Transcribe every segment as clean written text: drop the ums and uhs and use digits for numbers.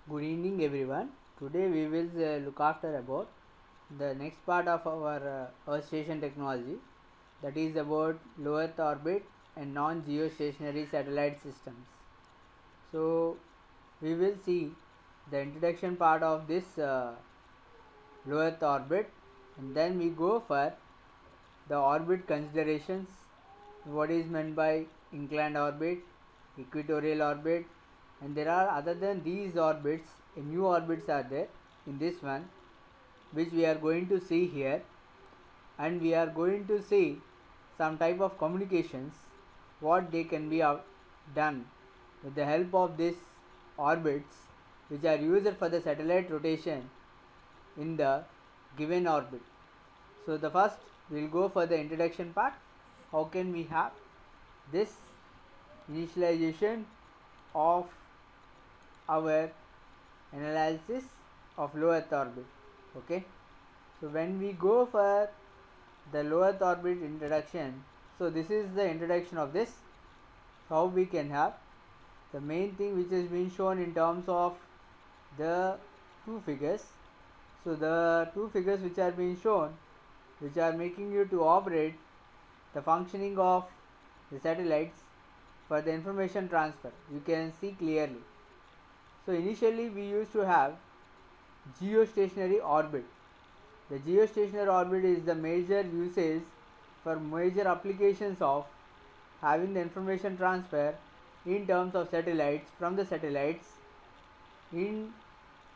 Good evening everyone. Today we will look after about the next part of our Earth station technology, that is about low Earth orbit and non-geostationary satellite systems. So we will see the introduction part of this low Earth orbit, and then we go for the orbit considerations, what is meant by inclined orbit, equatorial orbit, and there are, other than these orbits, new orbits are there in this one, which we are going to see here, and we are going to see some type of communications, what they can be done with the help of these orbits, which are used for the satellite rotation in the given orbit. So the first we will go for the introduction part. How can we have this initialization of our analysis of low Earth orbit? Okay, so when we go for the low Earth orbit introduction, so this is the introduction of this, how we can have the main thing which has been shown in terms of the two figures. So the two figures which are being shown, which are making you to operate the functioning of the satellites for the information transfer, you can see clearly. So initially we used to have geostationary orbit. The geostationary orbit is the major usage for major applications of having the information transfer in terms of satellites, from the satellites in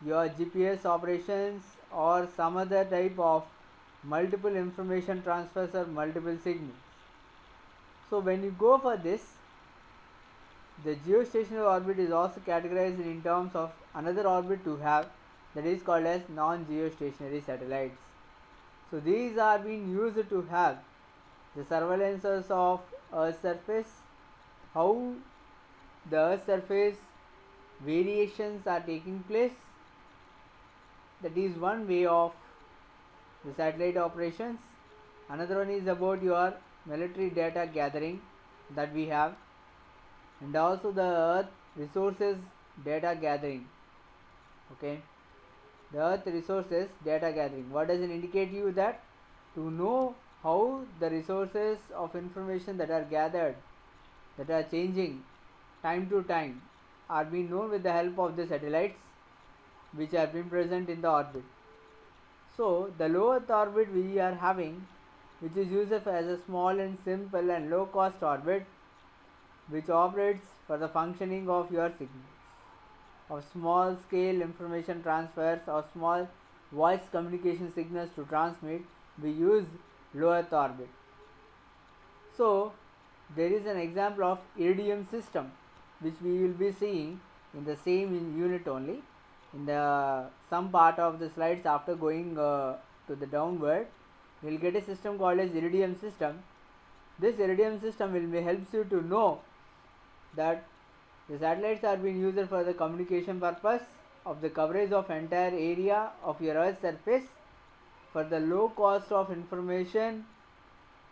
your GPS operations or some other type of multiple information transfers or multiple signals. So when you go for this, the geostationary orbit is also categorized in terms of another orbit to have, that is called as non-geostationary satellites. So these are being used to have the surveillances of Earth's surface, how the Earth's surface variations are taking place. That is one way of the satellite operations. Another one is about your military data gathering that we have, and also the Earth resources data gathering. Okay, the Earth resources data gathering, what does it indicate you? That to know how the resources of information that are gathered, that are changing time to time, are being known with the help of the satellites which have been present in the orbit. So the low Earth orbit we are having, which is used as a small and simple and low cost orbit, which operates for the functioning of your signals, of small scale information transfers or small voice communication signals to transmit. We use low Earth orbit. So there is an example of iridium system, which we will be seeing in the same unit only. In the some part of the slides, after going to the downward, we will get a system called as iridium system. This iridium system will helps you to know that the satellites are being used for the communication purpose of the coverage of entire area of your Earth's surface, for the low cost of information,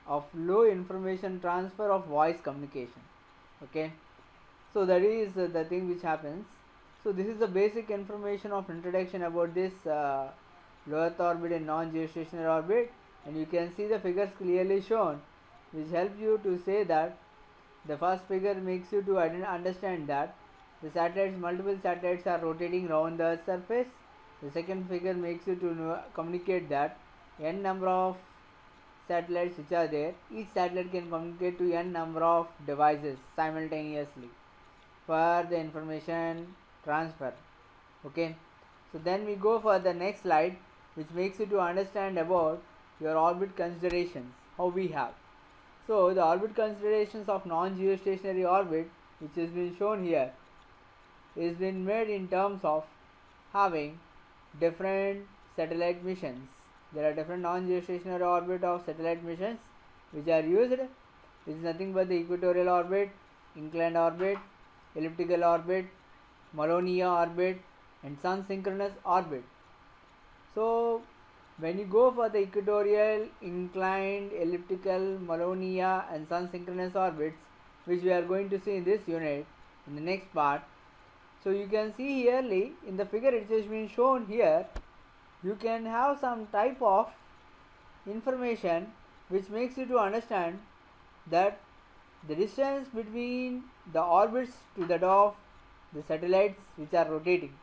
of low information transfer of voice communication. Okay, so that is the thing which happens. So this is the basic information of introduction about this low Earth orbit and non-geostationary orbit, and you can see the figures clearly shown, which help you to say that the first figure makes you to understand that the satellites, multiple satellites are rotating around the Earth's surface. The second figure makes you to communicate that n number of satellites which are there, each satellite can communicate to n number of devices simultaneously for the information transfer. Okay, so then we go for the next slide, which makes you to understand about your orbit considerations, how we have. So the orbit considerations of non-geostationary orbit, which has been shown here, is been made in terms of having different satellite missions. There are different non-geostationary orbit of satellite missions which are used. This is nothing but the equatorial orbit, inclined orbit, elliptical orbit, Maronia orbit, and sun synchronous orbit. So when you go for the equatorial, inclined, elliptical, Maronia, and sun synchronous orbits, which we are going to see in this unit in the next part, So you can see clearly in the figure it has been shown here, you can have some type of information which makes you to understand that the distance between the orbits to that of the satellites which are rotating,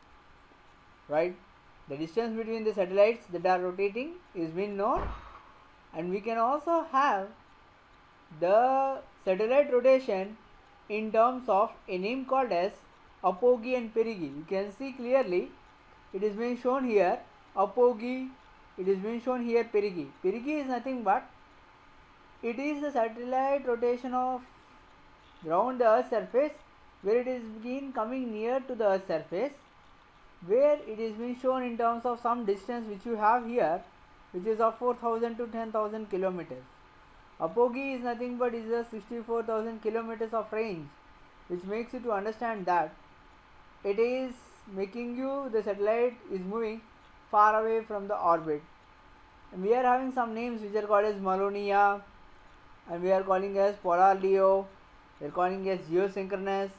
right? The distance between the satellites that are rotating is being known, and we can also have the satellite rotation in terms of a name called as apogee and perigee. You can see clearly it is being shown here apogee, it is being shown here perigee. Perigee is nothing but it is the satellite rotation of around the Earth's surface, where it is been coming near to the Earth's surface, where it is being shown in terms of some distance which you have here, which is of 4,000 to 10,000 kilometers. Apogee is nothing but is a 64,000 kilometers of range, which makes you to understand that it is making you the satellite is moving far away from the orbit. And we are having some names which are called as Malonia, and we are calling as Polar Leo, we are calling as geosynchronous.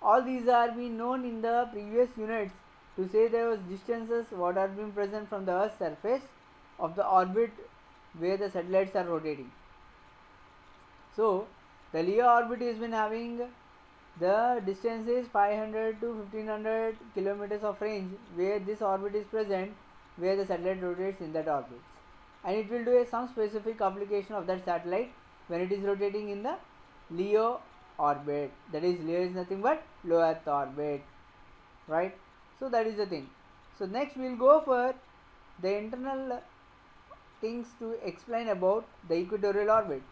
All these are being known in the previous units to say those distances what are being present from the Earth's surface of the orbit where the satellites are rotating. So the Leo orbit has been having the distances 500 to 1500 kilometers of range where this orbit is present, where the satellite rotates in that orbit, and it will do some specific application of that satellite when it is rotating in the Leo orbit. That is, Leo is nothing but low Earth orbit, right? So that is the thing. So next we will go for the internal things to explain about the equatorial orbit.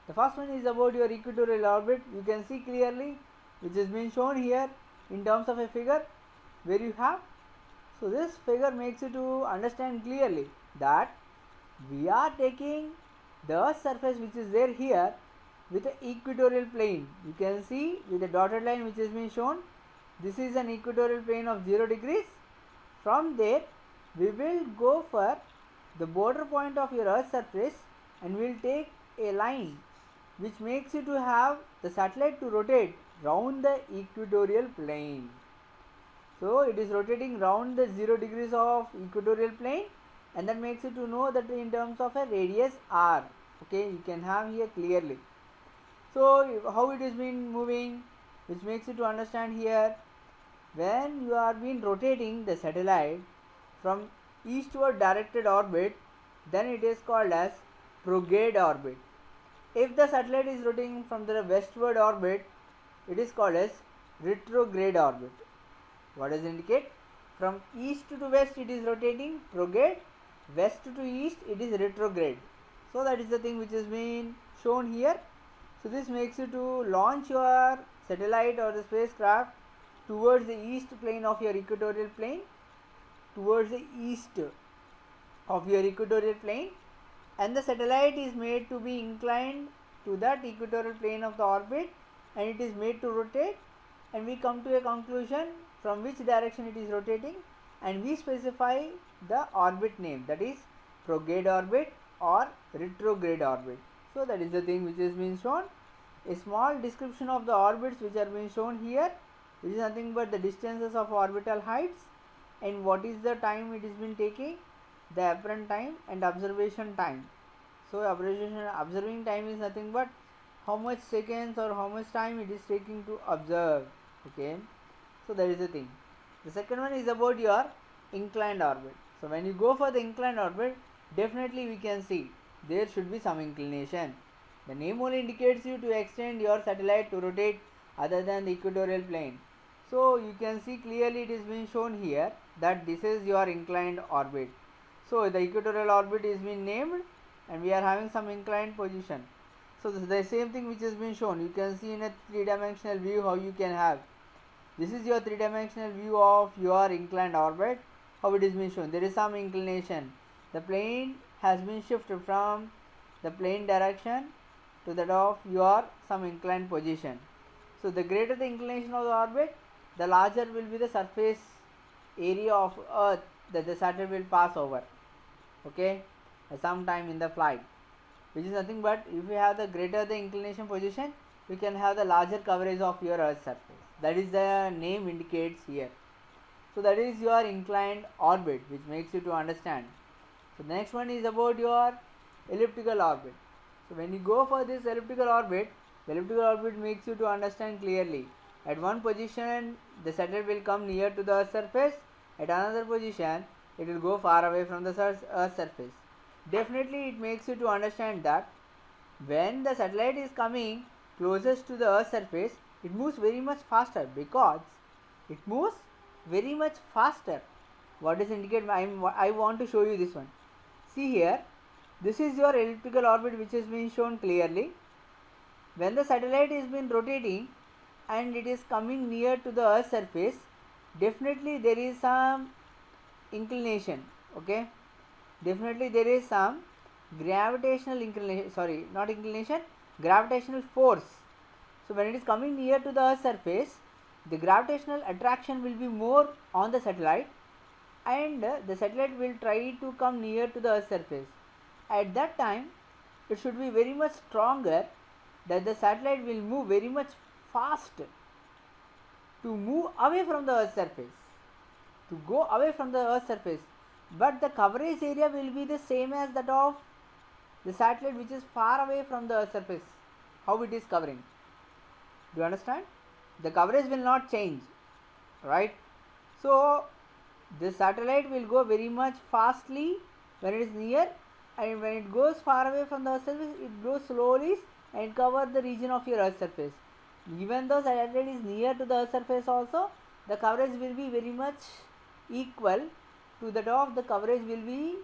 The first one is about your equatorial orbit. You can see clearly which has been shown here in terms of a figure where you have. So this figure makes you to understand clearly that we are taking the Earth's surface which is there here with the equatorial plane. You can see with the dotted line which has been shown, this is an equatorial plane of 0 degrees. From there we will go for the border point of your Earth's surface and we will take a line which makes you to have the satellite to rotate round the equatorial plane. So it is rotating round the 0 degrees of equatorial plane, and that makes you to know that in terms of a radius r. Okay, you can have here clearly. So how it is been moving, which makes you to understand here, when you are been rotating the satellite from eastward directed orbit, then it is called as prograde orbit. If the satellite is rotating from the westward orbit, it is called as retrograde orbit. What does it indicate? From east to west it is rotating prograde, west to east it is retrograde. So that is the thing which has been shown here. So this makes you to launch your satellite or the spacecraft towards the east plane of your equatorial plane, towards the east of your equatorial plane, and the satellite is made to be inclined to that equatorial plane of the orbit, and it is made to rotate, and we come to a conclusion from which direction it is rotating, and we specify the orbit name, that is prograde orbit or retrograde orbit. So that is the thing which has been shown. A small description of the orbits which are being shown here, which is nothing but the distances of orbital heights and what is the time it is been taking, the apparent time and observation time. So observing time is nothing but how much seconds or how much time it is taking to observe. Okay, so that is the thing. The second one is about your inclined orbit. So when you go for the inclined orbit, definitely we can see there should be some inclination. The name only indicates you to extend your satellite to rotate other than the equatorial plane. So you can see clearly it is being shown here that this is your inclined orbit. So the equatorial orbit is being named and we are having some inclined position. So this is the same thing which has been shown. You can see in a three-dimensional view how you can have. This is your three-dimensional view of your inclined orbit, how it is being shown. There is some inclination. The plane has been shifted from the plane direction to that of your some inclined position. So the greater the inclination of the orbit, the larger will be the surface area of Earth that the satellite will pass over. Okay, at some time in the flight, which is nothing but if you have the greater the inclination position, you can have the larger coverage of your Earth surface. that is the name indicates here. So that is your inclined orbit, which makes you to understand. So the next one is about your elliptical orbit. So when you go for this elliptical orbit, the elliptical orbit makes you to understand clearly. At one position, the satellite will come near to the Earth's surface. At another position, it will go far away from the Earth's surface. Definitely, it makes you to understand that when the satellite is coming closest to the Earth's surface, it moves very much faster because it moves very much faster. What is indicated? I want to show you this one. See here, this is your elliptical orbit which has been shown clearly. When the satellite is been rotating and it is coming near to the Earth's surface, definitely there is some inclination. Okay, definitely there is some gravitational inclination, sorry, not inclination, gravitational force. So when it is coming near to the Earth's surface, the gravitational attraction will be more on the satellite, and the satellite will try to come near to the Earth's surface. At that time, it should be very much stronger, that the satellite will move very much fast to move away from the Earth's surface, to go away from the Earth's surface. But the coverage area will be the same as that of the satellite which is far away from the Earth's surface. How it is covering? Do you understand? The coverage will not change, right? So the satellite will go very much fastly when it is near, and when it goes far away from the Earth's surface, it goes slowly and cover the region of your Earth's surface. Even though satellite is near to the Earth's surface also, the coverage will be very much equal to that of the coverage will be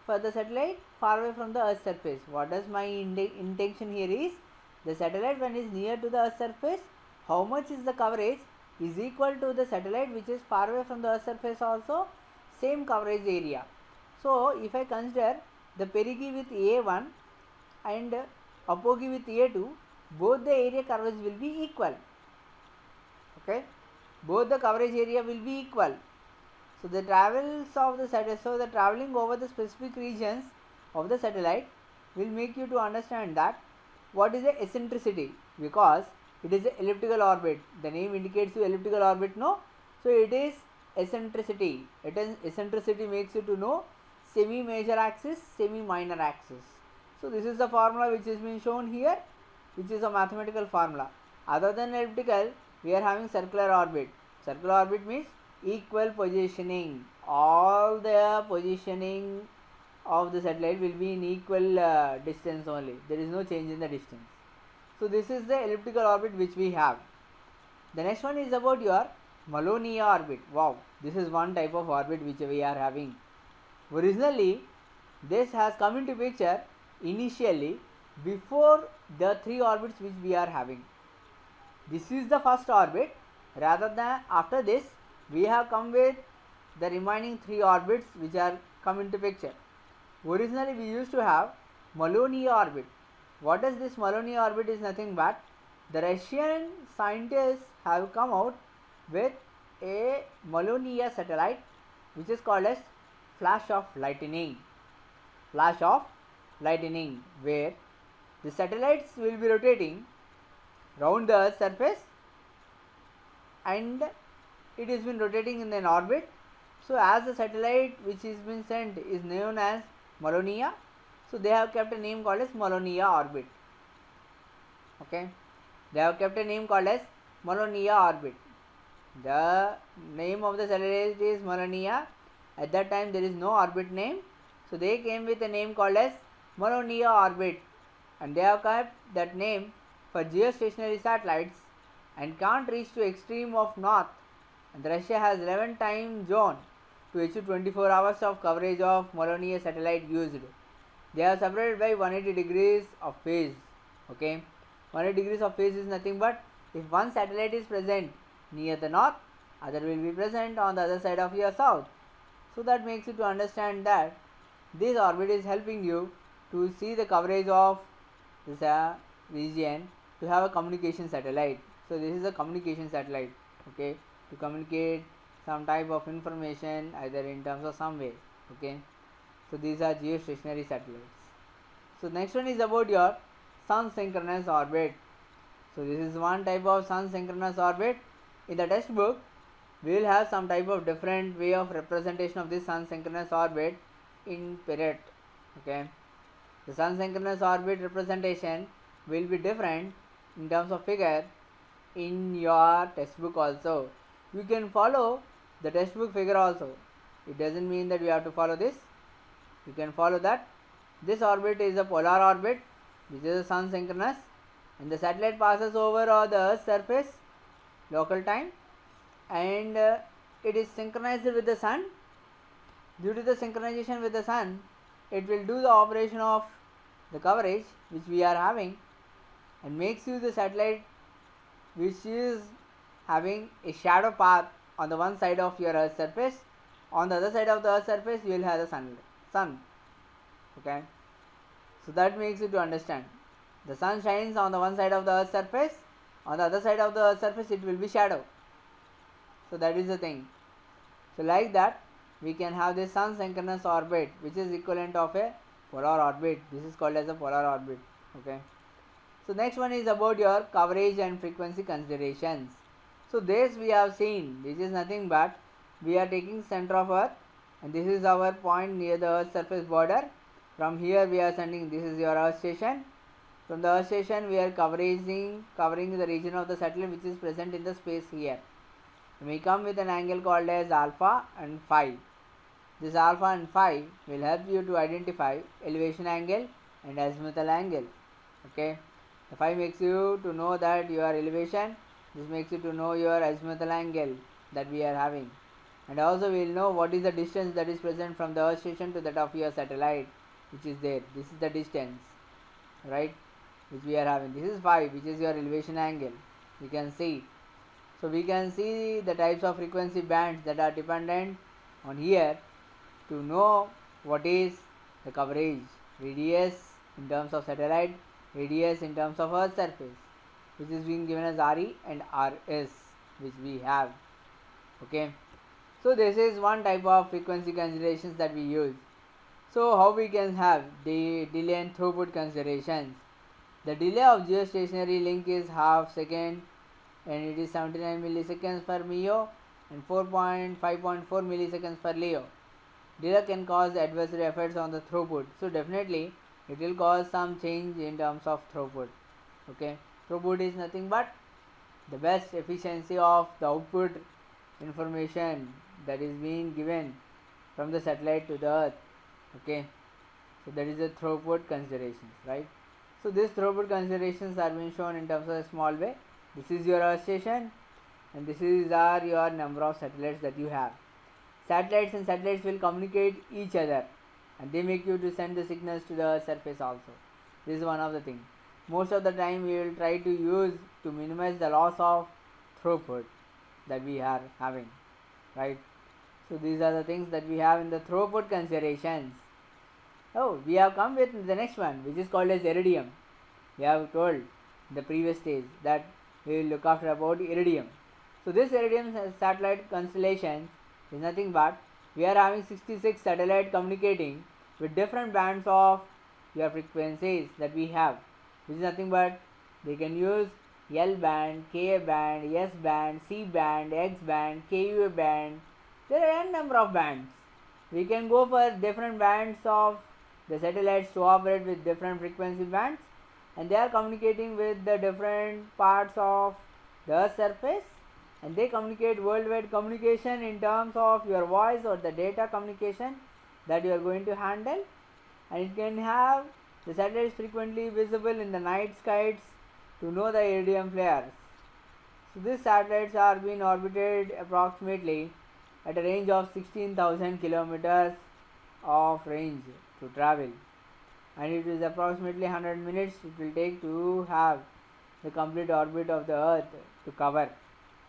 for the satellite far away from the Earth's surface. What does my intention here is, the satellite when is near to the Earth's surface, how much is the coverage is equal to the satellite which is far away from the Earth's surface also, same coverage area. So if I consider the perigee with A1 and apogee with A2, both the area coverage will be equal. Okay, both the coverage area will be equal. So the travels of the satellite, so the traveling over the specific regions of the satellite will make you to understand that what is the eccentricity, because it is an elliptical orbit. The name indicates you elliptical orbit, no? So it is eccentricity. Eccentricity makes you to know semi-major axis, semi-minor axis. So this is the formula which is being shown here, which is a mathematical formula. Other than elliptical, we are having circular orbit. Circular orbit means equal positioning. All the positioning of the satellite will be in equal distance only. There is no change in the distance. So this is the elliptical orbit which we have. The next one is about your Malonia orbit. Wow, this is one type of orbit which we are having. Originally, this has come into picture initially before the three orbits which we are having. This is the first orbit. Rather than after this, we have come with the remaining three orbits which are come into picture. Originally, we used to have Malonia orbit. What is this Malonia orbit? Is nothing but the Russian scientists have come out with a Malonia satellite which is called as flash of lightning. Flash of lightning, where the satellites will be rotating round the Earth's surface and it has been rotating in an orbit. So as the satellite which is been sent is known as Malonia, so they have kept a name called as Malonia orbit. Okay, they have kept a name called as Malonia orbit. The name of the satellite is Malonia. At that time there is no orbit name, so they came with a name called as Malonia orbit, and they have kept that name for geostationary satellites and can't reach to extreme of north, and Russia has 11 time zone to achieve 24 hours of coverage of Malonia satellite used. They are separated by 180 degrees of phase. Okay, 180 degrees of phase is nothing but if one satellite is present near the north, other will be present on the other side of your south. So that makes you to understand that this orbit is helping you to see the coverage of this region, to have a communication satellite. So this is a communication satellite, okay, to communicate some type of information either in terms of some way. Okay, so these are geostationary satellites. So next one is about your sun synchronous orbit. So this is one type of sun synchronous orbit. In the textbook, we will have some type of different way of representation of this sun synchronous orbit in period. Okay, the sun synchronous orbit representation will be different in terms of figure in your textbook also. You can follow the textbook figure also. It doesn't mean that you have to follow this. You can follow that. This orbit is a polar orbit, which is a sun synchronous, and the satellite passes over the Earth's surface local time, and it is synchronized with the sun. Due to the synchronization with the sun, it will do the operation of the coverage which we are having, and makes you the satellite which is having a shadow path on the one side of your Earth's surface. On the other side of the Earth's surface, you will have the sun. Okay, so that makes you to understand. The sun shines on the one side of the Earth's surface. On the other side of the Earth's surface, it will be shadow. So that is the thing. So like that, we can have this sun synchronous orbit, which is equivalent of a polar orbit. This is called as a polar orbit. Okay. So next one is about your coverage and frequency considerations. So this we have seen, this is nothing but we are taking center of Earth, and this is our point near the Earth surface border. From here we are sending, this is your Earth station. From the Earth station we are covering the region of the satellite which is present in the space here. We come with an angle called as alpha and phi. This alpha and phi will help you to identify elevation angle and azimuthal angle. Okay. The phi makes you to know that your elevation, this makes you to know your azimuthal angle that we are having, and also we will know what is the distance that is present from the Earth station to that of your satellite which is there. This is the distance, right, which we are having. This is phi, which is your elevation angle. You can see. So we can see the types of frequency bands that are dependent on here to know what is the coverage, radius in terms of satellite, radius in terms of Earth surface, which is being given as RE and RS, which we have. Okay, so this is one type of frequency considerations that we use. So how we can have the delay and throughput considerations. The delay of geostationary link is half second, and it is 79 milliseconds per MEO and 5.4 milliseconds per LEO. Delay can cause adversary effects on the throughput. So definitely it will cause some change in terms of throughput. Okay, throughput is nothing but the best efficiency of the output information that is being given from the satellite to the Earth. Okay, so that is the throughput considerations, right? So these throughput considerations are being shown in terms of a small way. This is your Earth station, and this is your number of satellites that you have. Satellites and satellites will communicate each other, and they make you to send the signals to the Earth surface also. This is one of the things. Most of the time we will try to use to minimize the loss of throughput that we are having, right? So these are the things that we have in the throughput considerations. Oh, we have come with the next one, which is called as iridium. We have told in the previous stage that we will look after about iridium. So this iridium satellite constellation is nothing but we are having 66 satellites communicating with different bands of your frequencies that we have. This is nothing but they can use L band, Ka band, S band, C band, X band, Ku band. There are n number of bands. We can go for different bands of the satellites to operate with different frequency bands, and they are communicating with the different parts of the Earth's surface, and they communicate worldwide communication in terms of your voice or the data communication that you are going to handle, and it can have the satellites frequently visible in the night skies to know the iridium flares. So these satellites are being orbited approximately at a range of 16,000 kilometers of range to travel, and it is approximately 100 minutes it will take to have the complete orbit of the Earth to cover.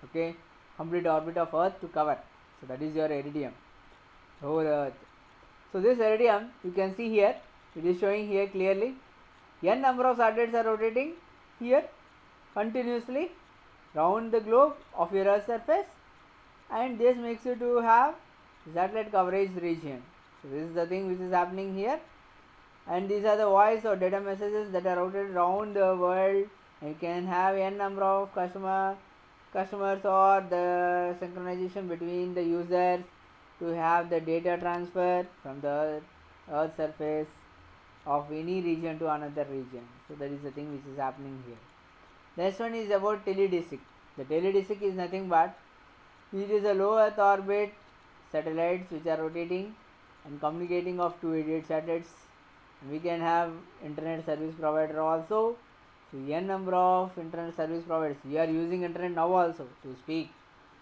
Okay, complete orbit of Earth to cover. So that is your iridium, the whole Earth. So this iridium you can see here, it is showing here clearly n number of satellites are rotating here continuously round the globe of your Earth surface, and this makes you to have satellite coverage region. So this is the thing which is happening here, and these are the voice or data messages that are routed around the world and you can have n number of customers or the synchronization between the users to have the data transfer from the earth surface of any region to another region. So that is the thing which is happening here. Next one is about teledesic. The teledesic is nothing but it is a low earth orbit satellites which are rotating and communicating of two idiot satellites. And we can have internet service provider also. So n number of internet service providers. We are using internet now also to speak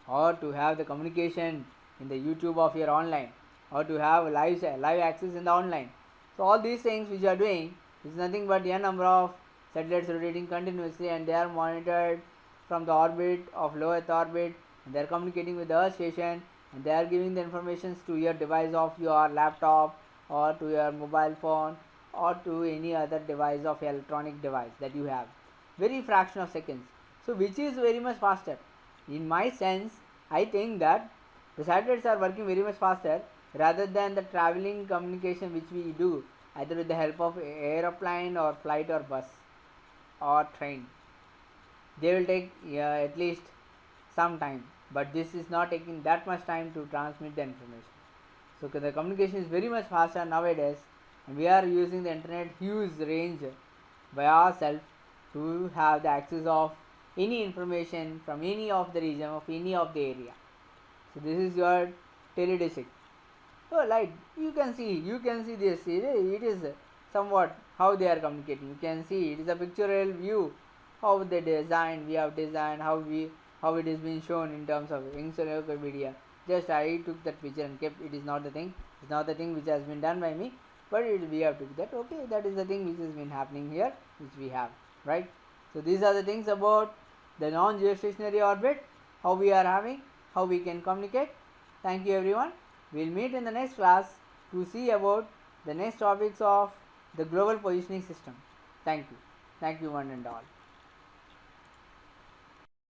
or to have the communication in the YouTube of your online or to have live access in the online. So all these things which you are doing is nothing but n number of satellites rotating continuously, and they are monitored from the orbit of low earth orbit, and they are communicating with the earth station, and they are giving the informations to your device of your laptop or to your mobile phone or to any other device of electronic device that you have, very fraction of seconds. So which is very much faster? In my sense, I think that the satellites are working very much faster rather than the traveling communication which we do either with the help of aeroplane or flight or bus or train. They will take at least some time, but this is not taking that much time to transmit the information. So the communication is very much faster nowadays, and we are using the internet huge range by ourselves to have the access of any information from any of the region of any of the area. So this is your teledesic. So like you can see this. It is somewhat how they are communicating. You can see it is a pictorial view how they design. We have designed how it is being shown in terms of encyclopedia. Just I took that picture and kept. It is not the thing. It's not the thing which has been done by me, but we have took that. Okay, that is the thing which has been happening here, which we have, right? So these are the things about the non-geostationary orbit, how we are having, how we can communicate. Thank you everyone. We will meet in the next class to see about the next topics of the global positioning system. Thank you. Thank you one and all.